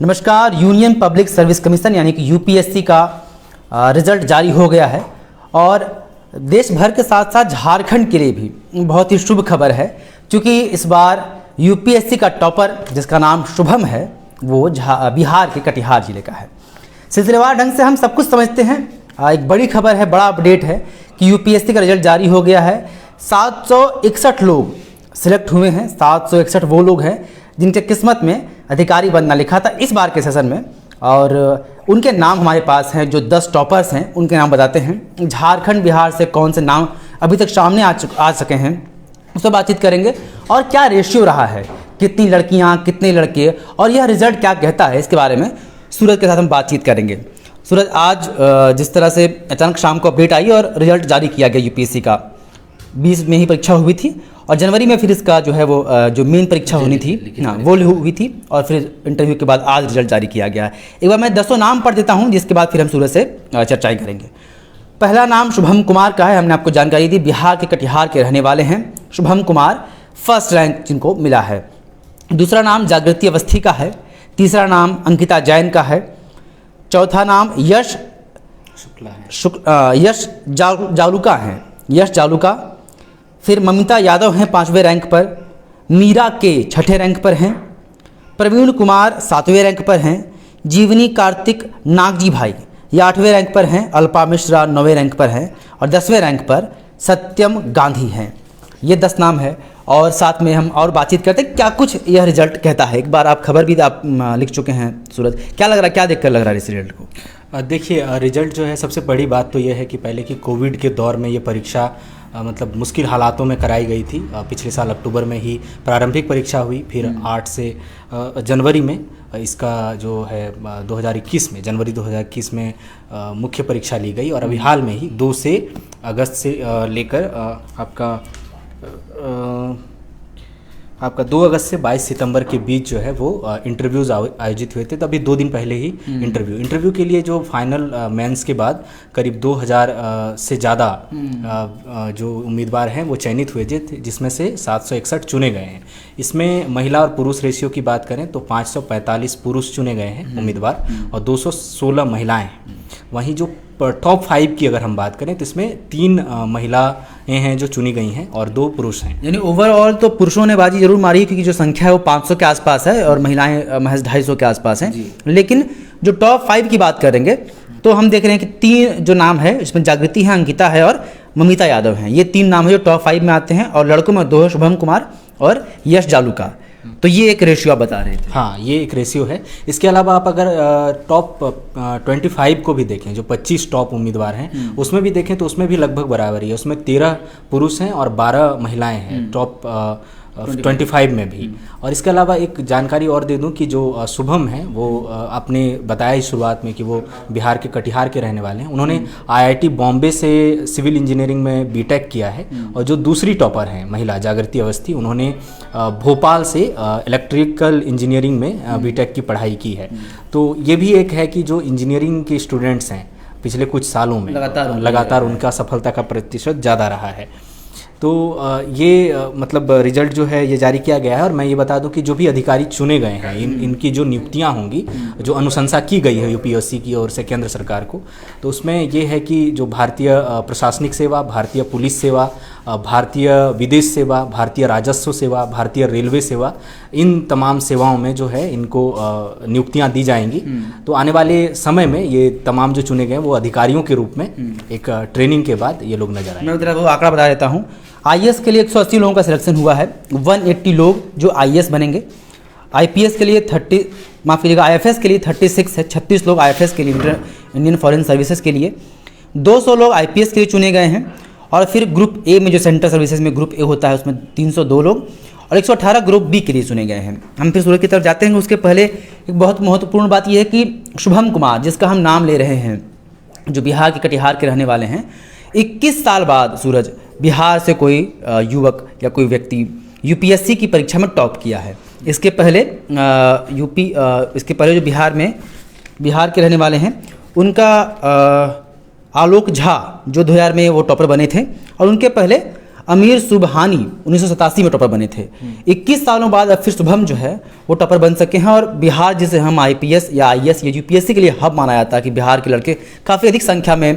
नमस्कार। Union public service commission यानी कि यूपीएससी का रिजल्ट जारी हो गया है और देश भर के साथ साथ झारखंड के लिए भी बहुत ही शुभ खबर है, क्योंकि इस बार यूपीएससी का टॉपर जिसका नाम शुभम है वो बिहार के कटिहार जिले का है। सिलसिलेवार ढंग से हम सब कुछ समझते हैं। एक बड़ी खबर है, बड़ा अपडेट है कि यूपीएससी का रिजल्ट जारी हो गया है। 761 लोग सिलेक्ट हुए हैं। 761 वो लोग हैं जिनके किस्मत में अधिकारी बनना लिखा था इस बार के सेशन में, और उनके नाम हमारे पास हैं। जो 10 टॉपर्स हैं उनके नाम बताते हैं। झारखंड बिहार से कौन से नाम अभी तक सामने आ सके हैं उससे बातचीत करेंगे, और क्या रेशियो रहा है, कितनी लड़कियां कितने लड़के, और यह रिजल्ट क्या कहता है, इसके बारे में सूरज के साथ हम बातचीत करेंगे। सूरज, आज जिस तरह से अचानक शाम को अपडेट आई और रिजल्ट जारी किया गया यूपीएससी का, 20 में ही परीक्षा हुई थी और जनवरी में फिर इसका जो है वो जो मेन परीक्षा होनी थी ना वो हुई थी, और फिर इंटरव्यू के बाद आज रिजल्ट जारी किया गया है। एक बार मैं 10 नाम पढ़ देता हूं, जिसके बाद फिर हम सूरज से चर्चाएं करेंगे। पहला नाम शुभम कुमार का है। हमने आपको जानकारी दी, बिहार के कटिहार के रहने वाले हैं शुभम कुमार, फर्स्ट रैंक जिनको मिला है। दूसरा नाम जागृति अवस्थी का है। तीसरा नाम अंकिता जैन का है। चौथा नाम यश जालुका हैं, यश जालुका। फिर ममिता यादव हैं 5वें रैंक पर। मीरा के 6ठे रैंक पर हैं। प्रवीण कुमार 7वें रैंक पर हैं। जीवनी कार्तिक नागजी भाई ये 8वें रैंक पर हैं। अल्पा मिश्रा 9वें रैंक पर हैं और 10वें रैंक पर सत्यम गांधी हैं। ये 10 नाम है और साथ में हम और बातचीत करते हैं क्या कुछ यह रिजल्ट कहता है। एक बार आप खबर भी आप लिख चुके हैं सूरज, क्या लग रहा है, क्या देखकर लग रहा है इस रिजल्ट को? देखिए, रिजल्ट जो है, सबसे बड़ी बात तो यह है कि पहले कि कोविड के दौर में ये परीक्षा मतलब मुश्किल हालातों में कराई गई थी। पिछले साल अक्टूबर में ही प्रारंभिक परीक्षा हुई, फिर 8 से जनवरी में इसका जो है 2021 में जनवरी 2021 में मुख्य परीक्षा ली गई, और अभी हाल में ही 2 से अगस्त से लेकर आपका 2 अगस्त से 22 सितंबर के बीच जो है वो इंटरव्यूज़ आयोजित हुए थे। तो अभी 2 दिन पहले ही इंटरव्यू के लिए जो फाइनल मेंस के बाद करीब 2000 से ज़्यादा जो उम्मीदवार हैं वो चयनित हुए थे, जिसमें से 761 चुने गए हैं। इसमें महिला और पुरुष रेशियो की बात करें तो 545 पुरुष चुने गए हैं उम्मीदवार और 216 महिलाएँ हैं। वहीं जो टॉप 5 की अगर हम बात करें तो इसमें 3 महिलाएं हैं जो चुनी गई हैं और 2 पुरुष हैं। यानी ओवरऑल तो पुरुषों ने बाजी जरूर मारी, क्योंकि जो संख्या है वो 500 के आसपास है और महिलाएं महज 250 के आसपास हैं। लेकिन जो टॉप 5 की बात करेंगे तो हम देख रहे हैं कि 3 जो नाम है इसमें जागृति है, अंकिता है और ममिता यादव हैं। ये 3 नाम है जो टॉप 5 में आते हैं, और लड़कों में 2 है, शुभम कुमार और यश जालुका। तो ये एक रेशियो आप बता रहे थे। हाँ, ये एक रेशियो है। इसके अलावा आप अगर टॉप 25 को भी देखें, जो 25 टॉप उम्मीदवार हैं उसमें भी देखें तो उसमें भी लगभग बराबरी है। उसमें 13 पुरुष हैं और 12 महिलाएं हैं टॉप 25 में भी। और इसके अलावा एक जानकारी और दे दूं कि जो शुभम हैं वो आपने बताया ही शुरुआत में कि वो बिहार के कटिहार के रहने वाले हैं। उन्होंने आईआईटी बॉम्बे से सिविल इंजीनियरिंग में बीटेक किया है, और जो दूसरी टॉपर हैं महिला जागृति अवस्थी, उन्होंने भोपाल से इलेक्ट्रिकल इंजीनियरिंग में बीटेक की पढ़ाई की है। तो ये भी एक है कि जो इंजीनियरिंग के स्टूडेंट्स हैं पिछले कुछ सालों में लगातार उनका सफलता का प्रतिशत ज़्यादा रहा है। तो ये मतलब रिजल्ट जो है ये जारी किया गया है। और मैं ये बता दूं कि जो भी अधिकारी चुने गए हैं इनकी जो नियुक्तियां होंगी, जो अनुशंसा की गई है यूपीएससी की ओर से केंद्र सरकार को, तो उसमें ये है कि जो भारतीय प्रशासनिक सेवा, भारतीय पुलिस सेवा, भारतीय विदेश सेवा, भारतीय राजस्व सेवा, भारतीय रेलवे सेवा, इन तमाम सेवाओं में जो है इनको नियुक्तियां दी जाएंगी। तो आने वाले समय में ये तमाम जो चुने गए वो अधिकारियों के रूप में एक ट्रेनिंग के बाद ये लोग नजर आए। मैं उधर आंकड़ा बता देता हूँ। आईएएस के लिए 180 लोगों का सिलेक्शन हुआ है, 180 लोग जो आईएएस बनेंगे। आईपीएस के लिए आईएफएस के लिए 36 है, 36 लोग आईएफएस के लिए, इंडियन फॉरेन सर्विसेज के लिए। 200 लोग आईपीएस के लिए चुने गए हैं, और फिर ग्रुप ए में जो सेंट्रल सर्विसेज में ग्रुप ए होता है उसमें 302 लोग, और 118 ग्रुप बी के लिए चुने गए हैं। हम फिर सूरज की तरफ जाते हैं। उसके पहले एक बहुत महत्वपूर्ण बात यह है कि शुभम कुमार जिसका हम नाम ले रहे हैं, जो बिहार के कटिहार के रहने वाले हैं, 21 साल बाद सूरज बिहार से कोई युवक या कोई व्यक्ति यूपीएससी की परीक्षा में टॉप किया है। इसके पहले जो बिहार के रहने वाले हैं उनका आलोक झा जो 2000 में वो टॉपर बने थे, और उनके पहले अमीर सुबहानी 1987 में टॉपर बने थे। 21 सालों बाद अब फिर शुभम जो है वो टॉपर बन सके हैं। और बिहार जिसे हम आईपीएस या आईएएस या यूपीएससी के लिए हब माना जाता है कि बिहार के लड़के काफ़ी अधिक संख्या में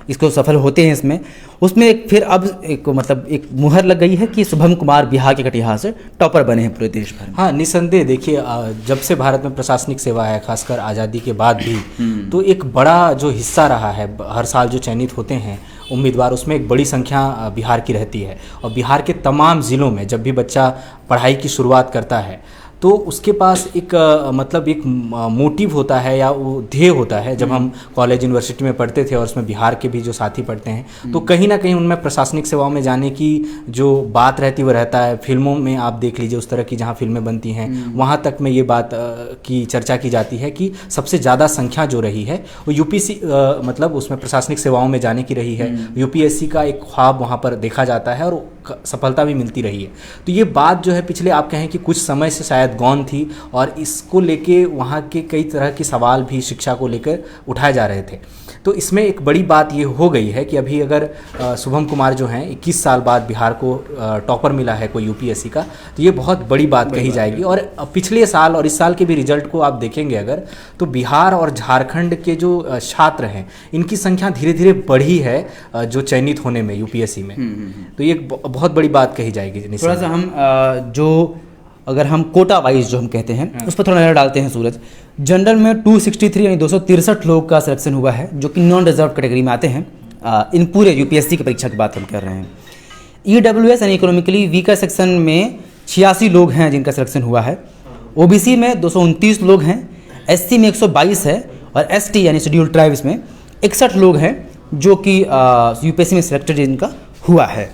इसको सफल होते हैं इसमें, उसमें एक फिर अब एक मतलब एक मुहर लग गई है कि शुभम कुमार बिहार के कटिहार से टॉपर बने हैं पूरे देश भर में। हाँ, निसंदेह देखिए, जब से भारत में प्रशासनिक सेवा है, खासकर आज़ादी के बाद भी, तो एक बड़ा जो हिस्सा रहा है, हर साल जो चयनित होते हैं उम्मीदवार, उसमें एक बड़ी संख्या बिहार की रहती है। और बिहार के तमाम ज़िलों में जब भी बच्चा पढ़ाई की शुरुआत करता है तो उसके पास एक मतलब एक मोटिव होता है या वो ध्येय होता है। जब हम कॉलेज यूनिवर्सिटी में पढ़ते थे और उसमें बिहार के भी जो साथी पढ़ते हैं, तो कहीं ना कहीं उनमें प्रशासनिक सेवाओं में जाने की जो बात रहती वो रहता है। फिल्मों में आप देख लीजिए, उस तरह की जहाँ फिल्में बनती हैं वहाँ तक में ये बात की चर्चा की जाती है कि सबसे ज़्यादा संख्या जो रही है वो यूपीसी मतलब उसमें प्रशासनिक सेवाओं में जाने की रही है। यूपीएससी का एक ख्वाब वहाँ पर देखा जाता है और सफलता भी मिलती रही है। तो ये बात जो है पिछले आप कहें कि कुछ समय से शायद गौन थी, और इसको लेके वहाँ के कई तरह के सवाल भी शिक्षा को लेकर उठाए जा रहे थे। तो इसमें एक बड़ी बात ये हो गई है कि अभी अगर शुभम कुमार जो हैं 21 साल बाद बिहार को टॉपर मिला है कोई यूपीएससी का, तो ये बहुत बड़ी बात कही जाएगी। और पिछले साल और इस साल के भी रिजल्ट को आप देखेंगे अगर, तो बिहार और झारखंड के जो छात्र हैं इनकी संख्या धीरे धीरे बढ़ी है जो चयनित होने में यूपीएससी में। तो ये बहुत बड़ी बात कही जाएगी। थोड़ा सा हम जो अगर हम कोटा वाइज जो हम कहते हैं उस पर थोड़ा नजर डालते हैं सूरज। जनरल में 263 यानी 263 लोग का सिलेक्शन हुआ है जो कि नॉन रिजर्व कैटेगरी में आते हैं। इन पूरे यूपीएससी की परीक्षा की बात हम कर रहे हैं। ईडब्ल्यूएस यानी इकोनॉमिकली वीकर सेक्शन में 86 लोग हैं जिनका सिलेक्शन हुआ है। ओबीसी में 229 लोग हैं, एससी में 122 है, और एसटी यानी शेड्यूल ट्राइब्स में 61 लोग हैं जो कि यूपीएससी में सिलेक्टेड जिनका हुआ है।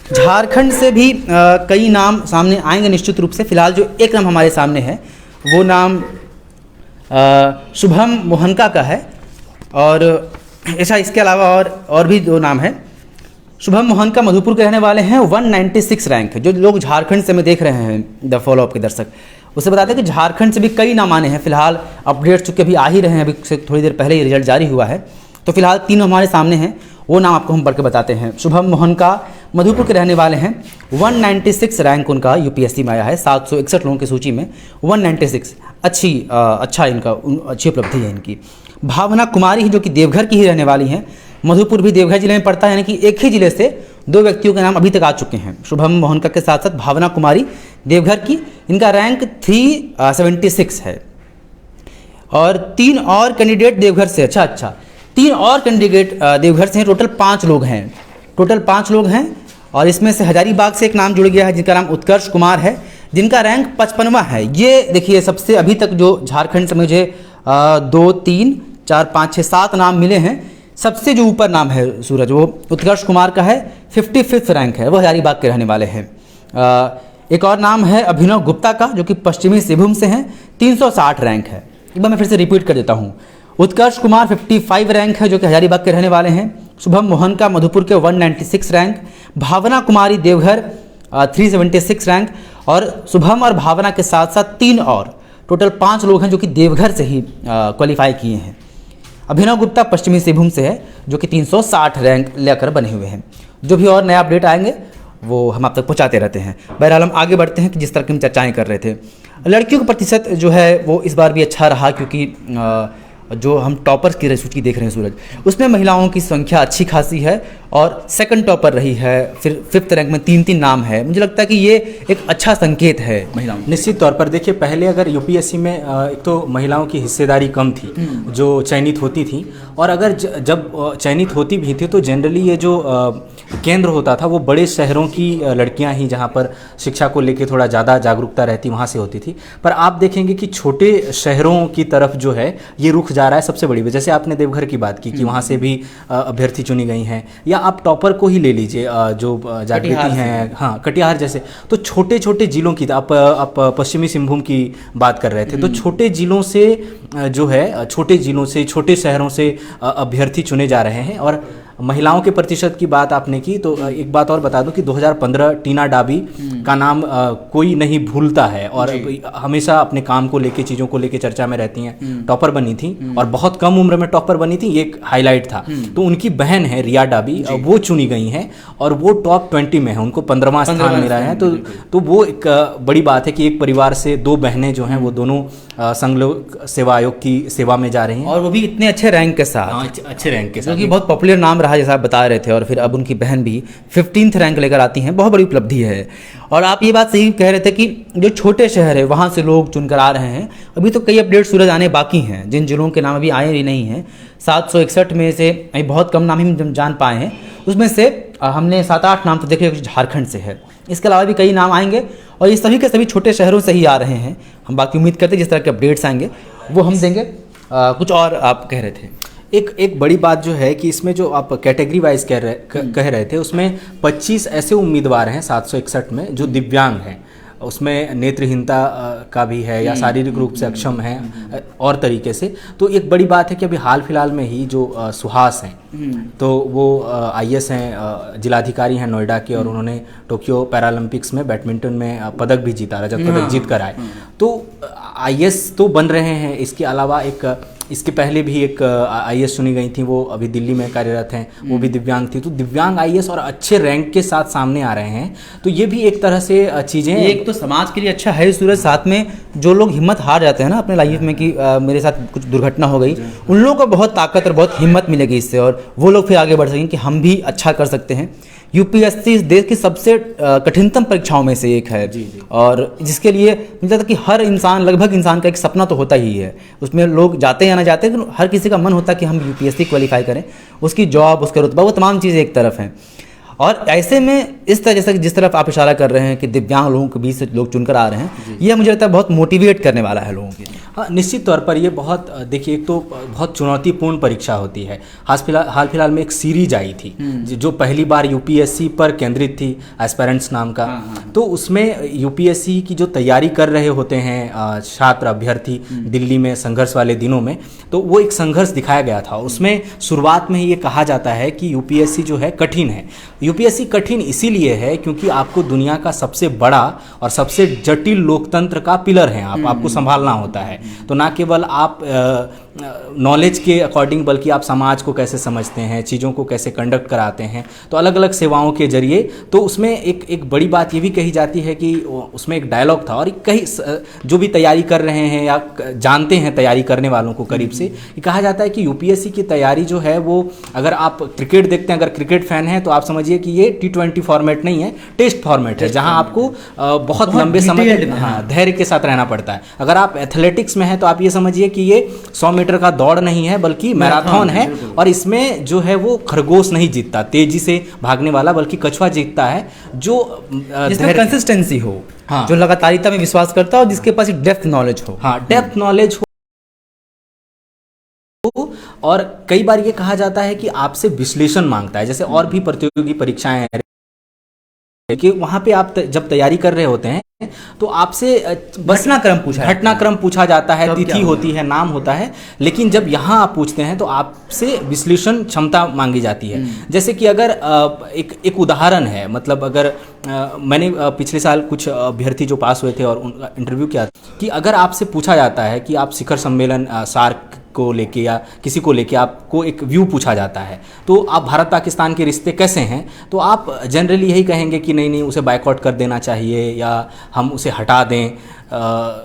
झारखंड से भी कई नाम सामने आएंगे निश्चित रूप से। फिलहाल जो एक नाम हमारे सामने है वो नाम शुभम मोहनका का है, और ऐसा इसके अलावा और भी दो नाम है। शुभम मोहनका मधुपुर के रहने वाले हैं, 196 रैंक है। जो लोग झारखंड से में देख रहे हैं द फॉलोअप के दर्शक, उससे बताते हैं कि झारखंड से भी कई नाम आने हैं। फिलहाल अपडेट चूँकि अभी आ ही रहे हैं, अभी से थोड़ी देर पहले ही रिजल्ट जारी हुआ है, तो फिलहाल 3 हमारे सामने हैं। वो नाम आपको हम पढ़ के बताते हैं। शुभम मोहनका मधुपुर के रहने वाले हैं, 196 रैंक उनका यूपीएससी में आया है। 761 लोगों की सूची में 196 अच्छा इनका अच्छी उपलब्धि है इनकी। भावना कुमारी ही जो कि देवघर की ही रहने वाली हैं। मधुपुर भी देवघर जिले में पड़ता है, यानी कि एक ही जिले से 2 व्यक्तियों के नाम अभी तक आ चुके हैं। शुभम मोहनका के साथ साथ भावना कुमारी देवघर की, इनका रैंक 376 है। और 3 और कैंडिडेट देवघर से, अच्छा 3 और कैंडिडेट देवघर से हैं। टोटल 5 लोग हैं, और इसमें से हजारीबाग से एक नाम जुड़ गया है जिनका नाम उत्कर्ष कुमार है, जिनका रैंक 55वां है। ये देखिए सबसे अभी तक जो झारखंड से मुझे 2, 3, 4, 5, 6, 7 नाम मिले हैं, सबसे जो ऊपर नाम है सूरज वो उत्कर्ष कुमार का है, 55th रैंक है, वो हजारीबाग के रहने वाले हैं। एक और नाम है अभिनव गुप्ता का जो कि पश्चिमी सिंहभूम से हैं, 360 रैंक है। एक बार मैं फिर से रिपीट कर देता हूँ। उत्कर्ष कुमार 55 रैंक है जो कि हजारीबाग के रहने वाले हैं। शुभम मोहन का मधुपुर के 196 रैंक, भावना कुमारी देवघर 376 रैंक, और शुभम और भावना के साथ साथ 3 और टोटल 5 लोग हैं जो कि देवघर से ही क्वालिफाई किए हैं। अभिनव गुप्ता पश्चिमी सिंहभूम से है जो कि 360 रैंक लेकर बने हुए हैं। जो भी और नया अपडेट आएंगे वो हम आप तक पहुँचाते रहते हैं। बहरहाल हम आगे बढ़ते हैं कि जिस तरह की हम चर्चाएँ कर रहे थे। लड़कियों का प्रतिशत जो है वो इस बार भी अच्छा रहा, क्योंकि जो हम टॉपर्स की सूची देख रहे हैं सूरज, उसमें महिलाओं की संख्या अच्छी खासी है, और सेकंड टॉपर रही है, फिर 5th रैंक में 3 नाम है। मुझे लगता है कि ये एक अच्छा संकेत है महिलाओं। निश्चित तौर पर देखिए, पहले अगर यूपीएससी में एक तो महिलाओं की हिस्सेदारी कम थी जो चयनित होती थी, और अगर जब चयनित होती भी थी तो जनरली ये जो केंद्र होता था वो बड़े शहरों की लड़कियां ही, जहाँ पर शिक्षा को लेकर थोड़ा ज़्यादा जागरूकता रहती, वहाँ से होती थी। पर आप देखेंगे कि छोटे शहरों की तरफ जो है ये रुख जा रहा है सबसे बड़ी वजह। जैसे आपने देवघर की बात की कि वहाँ से भी अभ्यर्थी चुनी गई हैं, या आप टॉपर को ही ले लीजिए जो जागृति हैं, हाँ कटिहार जैसे, तो छोटे छोटे जिलों की, आप पश्चिमी सिंहभूम की बात कर रहे थे, तो छोटे जिलों से जो है, छोटे जिलों से, छोटे शहरों से अभ्यर्थी चुने जा रहे हैं। और महिलाओं के प्रतिशत की बात आपने की, तो एक बात और बता दूं कि 2015 टीना डाबी का नाम कोई नहीं भूलता है और हमेशा अपने काम को लेके, चीज़ों को लेके चर्चा में रहती हैं। टॉपर बनी थी और बहुत कम उम्र में टॉपर बनी थी, ये एक हाईलाइट था। तो उनकी बहन है रिया डाबी, वो चुनी गई हैं और वो टॉप 20 में है, उनको 15वां स्थान मिला है। तो वो एक बड़ी बात है कि एक परिवार से 2 बहनें जो हैं वो दोनों संघ लोक सेवा आयोग की सेवा में जा रही हैं, और वो भी इतने अच्छे रैंक के साथ। हाँ, अच्छे रैंक के साथ, जो कि बहुत पॉपुलर नाम रहा जैसा आप बता रहे थे, और फिर अब उनकी बहन भी 15th रैंक लेकर आती हैं, बहुत बड़ी उपलब्धि है। और आप ये बात सही कह रहे थे कि जो छोटे शहर है वहाँ से लोग चुनकर आ रहे हैं। अभी तो कई अपडेट सूरज आने बाकी हैं, जिन जिलों के नाम अभी आए ही नहीं हैं। 761 में से अभी बहुत कम नाम ही हम जान पाए हैं, उसमें से हमने 7-8 नाम तो देखे झारखंड से है। इसके अलावा भी कई नाम आएंगे और ये सभी के सभी छोटे शहरों से ही आ रहे हैं। हम बाकी उम्मीद करते हैं जिस तरह के अपडेट्स आएंगे वो हम देंगे। कुछ और आप कह रहे थे? एक बड़ी बात जो है कि इसमें जो आप कैटेगरी वाइज कह रहे थे, उसमें 25 ऐसे उम्मीदवार हैं 761 में जो दिव्यांग हैं। उसमें नेत्रहीनता का भी है या शारीरिक रूप से अक्षम है और तरीके से। तो एक बड़ी बात है कि अभी हाल फिलहाल में ही जो सुहास हैं, तो वो IAS हैं, जिलाधिकारी हैं नोएडा के, और उन्होंने टोक्यो पैरालंपिक्स में बैडमिंटन में पदक भी जीता, रजत पदक जीत कर आए। तो IAS तो बन रहे हैं, इसके अलावा इसके पहले भी एक IAS चुनी गई थी, वो अभी दिल्ली में कार्यरत हैं, वो भी दिव्यांग थी। तो दिव्यांग IAS और अच्छे रैंक के साथ सामने आ रहे हैं, तो ये भी एक तरह से चीज़ें, एक तो समाज के लिए अच्छा है सूरज, साथ में जो लोग हिम्मत हार जाते हैं ना अपने लाइफ में कि मेरे साथ कुछ दुर्घटना हो गई, उन लोगों को बहुत ताकत और बहुत हिम्मत मिलेगी इससे, और वो लोग फिर आगे बढ़ सकेंगे कि हम भी अच्छा कर सकते हैं। UPSC इस देश की सबसे कठिनतम परीक्षाओं में से एक है। और जिसके लिए मुझे लगता है कि हर इंसान, लगभग इंसान का एक सपना तो होता ही है। उसमें लोग जाते या ना जाते, लेकिन हर किसी का मन होता है कि हम UPSC क्वालिफाई करें। उसकी जॉब, उसका रुतबा, वो तमाम चीज़ें एक तरफ हैं। और ऐसे में इस तरह, जैसे जिस तरफ आप इशारा कर रहे हैं कि दिव्यांग लोगों के बीच से लोग चुनकर आ रहे हैं, यह मुझे लगता है बहुत मोटिवेट करने वाला है लोगों के लिए। हाँ, निश्चित तौर पर ये बहुत, देखिए, एक तो बहुत चुनौतीपूर्ण परीक्षा होती है। हाल फिलहाल में एक सीरीज आई थी जो पहली बार UPSC पर केंद्रित थी, एस्पेरेंट्स नाम का। तो उसमें UPSC की जो तैयारी कर रहे होते हैं छात्र अभ्यर्थी दिल्ली में संघर्ष वाले दिनों में, तो वो एक संघर्ष दिखाया गया था। उसमें शुरुआत में ही ये कहा जाता है कि UPSC जो है कठिन है। UPSC कठिन इसीलिए है क्योंकि आपको दुनिया का सबसे बड़ा और सबसे जटिल लोकतंत्र का पिलर है, आपको संभालना होता है। तो ना केवल आप नॉलेज के अकॉर्डिंग, बल्कि आप समाज को कैसे समझते हैं, चीज़ों को कैसे कंडक्ट कराते हैं, तो अलग अलग सेवाओं के जरिए। तो उसमें एक बड़ी बात ये भी कही जाती है कि उसमें एक डायलॉग था, और कई जो भी तैयारी कर रहे हैं या जानते हैं तैयारी करने वालों को करीब से, ये कहा जाता है कि UPSC की तैयारी जो है वो, अगर आप क्रिकेट देखते हैं, अगर क्रिकेट फैन हैं, तो आप समझिए कि ये T20 फॉर्मेट नहीं है, टेस्ट फॉर्मेट है, जहाँ आपको बहुत लंबे समय धैर्य के साथ रहना पड़ता है। अगर आप एथलेटिक्स में हैं तो आप ये समझिए कि ये 100 मीटर का दौड़ नहीं है, बल्कि मैराथन है। और इसमें जो है वो खरगोश नहीं जीतता, तेजी से भागने वाला, बल्कि कछुआ जीतता है जो जिसमें कंसिस्टेंसी हो, हाँ, जो लगातारिता में विश्वास करता है और जिसके पास डेप्थ नॉलेज हो। हाँ, डेप्थ नॉलेज हो। और कई बार ये कहा जाता है कि आपसे विश्लेषण मांगता है, जैसे और भी प्रतियोगी परीक्षाएं हैं कि वहाँ पे आप जब तैयारी कर रहे होते हैं तो आपसे बस घटनाक्रम पूछा जाता है, तिथि होती है, नाम होता है। लेकिन जब यहाँ आप पूछते हैं तो आपसे विश्लेषण क्षमता मांगी जाती है। जैसे कि अगर एक उदाहरण है, मतलब अगर मैंने पिछले साल कुछ अभ्यर्थी जो पास हुए थे और उनका इंटरव्यू किया कि अगर आपसे पूछा जाता है कि आप शिखर सम्मेलन सार्क को लेके या किसी को लेके आपको एक व्यू पूछा जाता है, तो आप भारत पाकिस्तान के रिश्ते कैसे हैं, तो आप जनरली यही कहेंगे कि नहीं उसे बायकॉट कर देना चाहिए, या हम उसे हटा दें,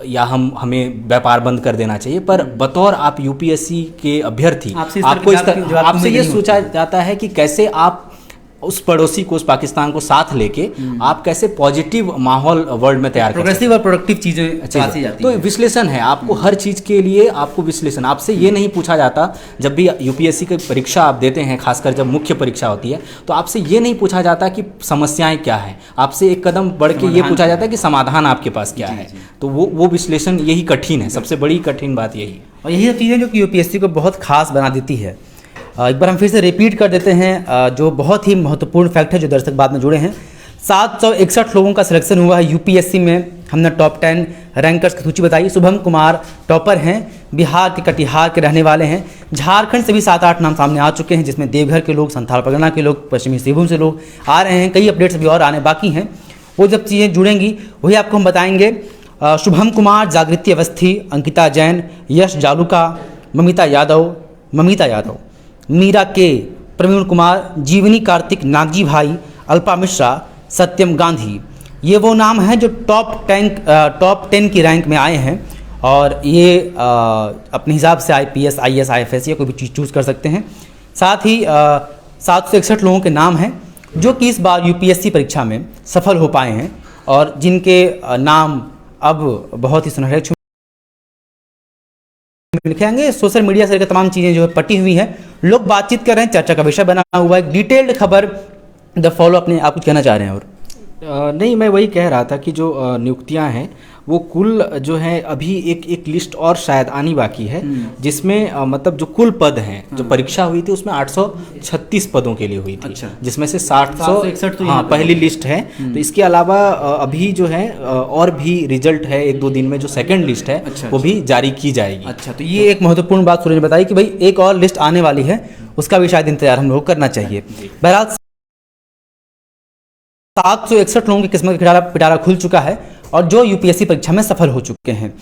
या हमें व्यापार बंद कर देना चाहिए। पर बतौर आप UPSC के अभ्यर्थी आपसे ये सोचा जाता है कि कैसे आप उस पड़ोसी को, उस पाकिस्तान को साथ लेके आप कैसे पॉजिटिव माहौल वर्ल्ड में तैयार कर सकते हैं, प्रोग्रेसिव और प्रोडक्टिव चीजें जाती हैं। तो विश्लेषण है, आपको हर चीज के लिए आपको विश्लेषण। आपसे ये नहीं पूछा जाता, जब भी UPSC की परीक्षा आप देते हैं, खासकर जब मुख्य परीक्षा होती है, तो आपसे ये नहीं पूछा जाता कि समस्याएं क्या है, आपसे एक कदम बढ़ के ये पूछा जाता है कि समाधान आपके पास क्या है। तो वो विश्लेषण यही कठिन है, सबसे बड़ी कठिन बात यही। और यही सब चीज़ें जो कि UPSC को बहुत खास बना देती है। एक बार हम फिर से रिपीट कर देते हैं जो बहुत ही महत्वपूर्ण फैक्ट है जो दर्शक बाद में जुड़े हैं। 761 लोगों का सिलेक्शन हुआ है UPSC में हमने टॉप 10 रैंकर्स की सूची बताई। शुभम कुमार टॉपर हैं, बिहार के कटिहार के रहने वाले हैं। झारखंड से भी 7-8 नाम सामने आ चुके हैं, जिसमें देवघर के लोग, संथाल परगना के लोग, पश्चिमी सिंहभूम से लोग आ रहे हैं। कई अपडेट्स भी और आने बाकी हैं, वो जब चीज़ें जुड़ेंगी वही आपको हम बताएंगे। शुभम कुमार, जागृति अवस्थी, अंकिता जैन, यश जालूका, ममिता यादव, मीरा के, प्रवीण कुमार, जीवनी कार्तिक, नागजी भाई, अल्पा मिश्रा, सत्यम गांधी, ये वो नाम हैं जो टॉप 10 की रैंक में आए हैं। और ये अपने हिसाब से IPS, IAS, IFS या कोई भी चीज़ चूज़ कर सकते हैं। साथ ही 761 लोगों के नाम हैं जो कि इस बार UPSC परीक्षा में सफल हो पाए हैं और जिनके नाम अब बहुत ही सुनहरे अक्षरों में लिखे जाएंगे। सोशल मीडिया से तमाम चीज़ें जो है पटी हुई हैं, लोग बातचीत कर रहे हैं, चर्चा का विषय बना हुआ है। डिटेल्ड खबर द फॉलो अपने आप कुछ कहना चाह रहे हैं? और नहीं, मैं वही कह रहा था कि जो नियुक्तियां हैं वो कुल जो है अभी एक लिस्ट और शायद आनी बाकी है, जिसमें मतलब जो कुल पद हैं, जो परीक्षा हुई थी उसमें 836 पदों के लिए हुई थी। अच्छा। जिसमें से 761 तो पहली लिस्ट है। तो इसके अलावा अभी जो है और भी रिजल्ट है 1-2 दिन में, जो सेकंड लिस्ट है वो भी जारी की जाएगी। अच्छा, तो ये एक महत्वपूर्ण बात सूरज ने बताई कि भाई एक और लिस्ट आने वाली है, उसका भी शायद इंतजार हम लोग करना चाहिए। बहरहाल 761 लोगों की किस्मत का पिटारा खुल चुका है और जो UPSC परीक्षा में सफल हो चुके हैं।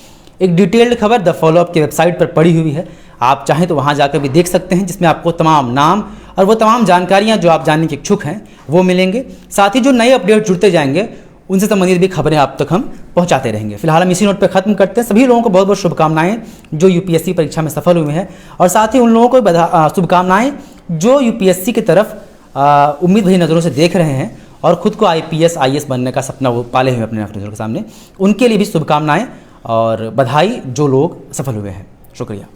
एक डिटेल्ड खबर द फॉलोअप की वेबसाइट पर पड़ी हुई है, आप चाहें तो वहां जाकर भी देख सकते हैं, जिसमें आपको तमाम नाम और वो तमाम जानकारियां जो आप जानने के इच्छुक हैं वो मिलेंगे। साथ ही जो नए अपडेट जुड़ते जाएंगे उनसे संबंधित भी खबरें आप तक हम पहुंचाते रहेंगे। फिलहाल हम इसी नोट पर खत्म करते हैं। सभी लोगों को बहुत बहुत शुभकामनाएं जो UPSC परीक्षा में सफल हुए हैं, और साथ ही उन लोगों को शुभकामनाएं जो UPSC की तरफ उम्मीद भरी नज़रों से देख रहे हैं और खुद को IPS, IAS बनने का सपना वो पाले हुए अपने नज़रों के सामने, उनके लिए भी शुभकामनाएं और बधाई जो लोग सफल हुए हैं। शुक्रिया।